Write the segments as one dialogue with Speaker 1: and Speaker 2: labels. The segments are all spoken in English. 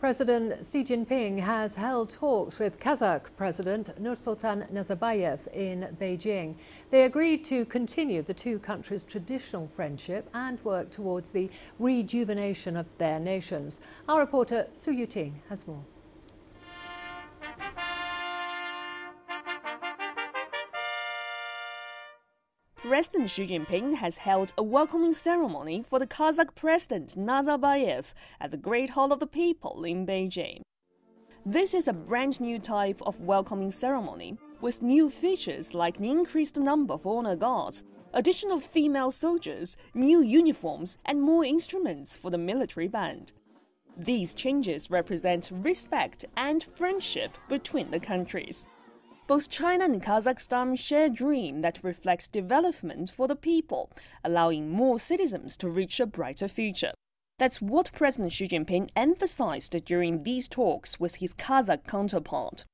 Speaker 1: President Xi Jinping has held talks with Kazakh President Nursultan Nazarbayev in Beijing. They agreed to continue the two countries' traditional friendship and work towards the rejuvenation of their nations. Our reporter Su Yuting has more.
Speaker 2: President Xi Jinping has held a welcoming ceremony for the Kazakh President Nazarbayev at the Great Hall of the People in Beijing. This is a brand new type of welcoming ceremony with new features like the increased number of honor guards, additional female soldiers, new uniforms, and more instruments for the military band. These changes represent respect and friendship between the countries. Both China and Kazakhstan share a dream that reflects development for the people, allowing more citizens to reach a brighter future. That's what President Xi Jinping emphasized during these talks with his Kazakh counterpart.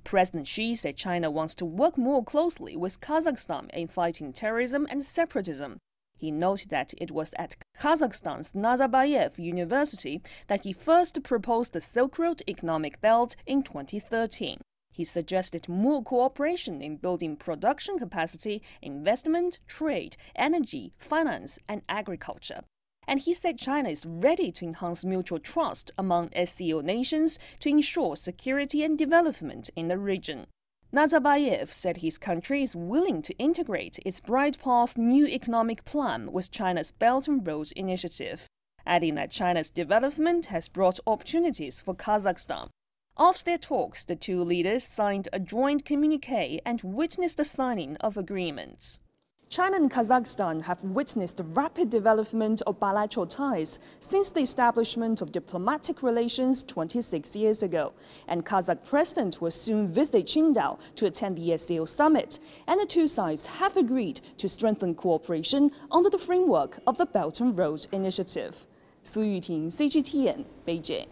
Speaker 2: President Xi said China wants to work more closely with Kazakhstan in fighting terrorism and separatism. He noted that it was at Kazakhstan's Nazarbayev University that he first proposed the Silk Road economic belt in 2013. He suggested more cooperation in building production capacity, investment, trade, energy, finance, and agriculture. And he said China is ready to enhance mutual trust among SCO nations to ensure security and development in the region. Nazarbayev said his country is willing to integrate its Bright Path new economic plan with China's Belt and Road Initiative, adding that China's development has brought opportunities for Kazakhstan. After their talks, the two leaders signed a joint communiqué and witnessed the signing of agreements. China and Kazakhstan have witnessed the rapid development of bilateral ties since the establishment of diplomatic relations 26 years ago, and Kazakh president will soon visit Qingdao to attend the SCO summit, and the two sides have agreed to strengthen cooperation under the framework of the Belt and Road Initiative. Su Yuting, CGTN, Beijing.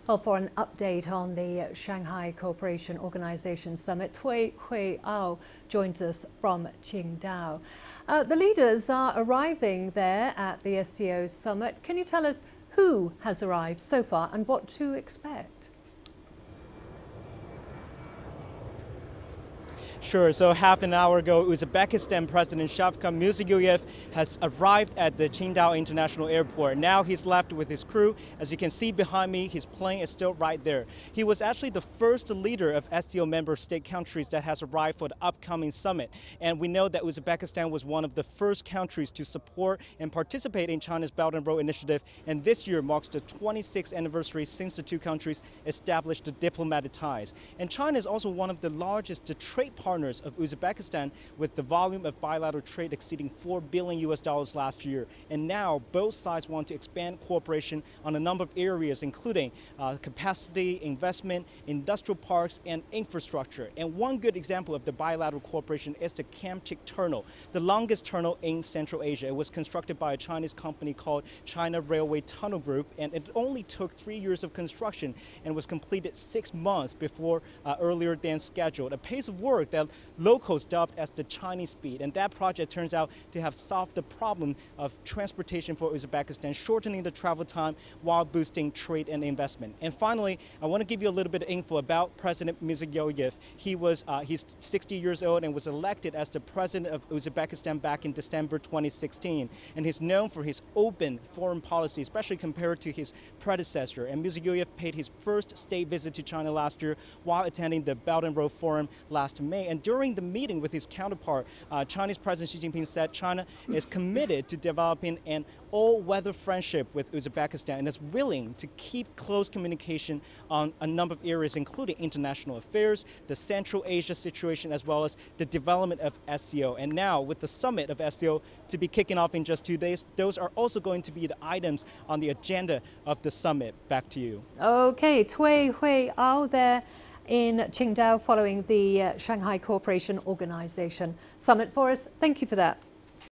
Speaker 1: Well, for an update on the Shanghai Cooperation Organization Summit, Cui Huiao joins us from Qingdao. The leaders are arriving there at the SCO Summit. Can you tell us who has arrived so far and what to expect?
Speaker 3: Sure. So half an hour ago, Uzbekistan President Shavkat Mirziyoyev has arrived at the Qingdao International Airport. Now he's left with his crew. As you can see behind me, his plane is still right there. He was actually the first leader of SCO member state countries that has arrived for the upcoming summit. And we know that Uzbekistan was one of the first countries to support and participate in China's Belt and Road Initiative. And this year marks the 26th anniversary since the two countries established the diplomatic ties. And China is also one of the largest trade partners of Uzbekistan, with the volume of bilateral trade exceeding $4 billion last year. And now both sides want to expand cooperation on a number of areas, including capacity, investment, industrial parks, and infrastructure. And one good example of the bilateral cooperation is the Kamchik Tunnel, the longest tunnel in Central Asia. It was constructed by a Chinese company called China Railway Tunnel Group, and it only took 3 years of construction and was completed 6 months before earlier than scheduled. A pace of work that locals dubbed as the Chinese speed. And that project turns out to have solved the problem of transportation for Uzbekistan, shortening the travel time while boosting trade and investment. And finally, I want to give you a little bit of info about President Mirziyoyev. He's 60 years old and was elected as the president of Uzbekistan back in December 2016. And he's known for his open foreign policy, especially compared to his predecessor. And Mirziyoyev paid his first state visit to China last year while attending the Belt and Road Forum last May. And during the meeting with his counterpart, Chinese President Xi Jinping said China is committed to developing an all-weather friendship with Uzbekistan and is willing to keep close communication on a number of areas, including international affairs, the Central Asia situation, as well as the development of SCO. And now, with the summit of SCO to be kicking off in just 2 days, those are also going to be the items on the agenda of the summit. Back to you.
Speaker 1: Okay, Cui Huiao there in Qingdao following the Shanghai Cooperation Organization Summit for us. Thank you for that.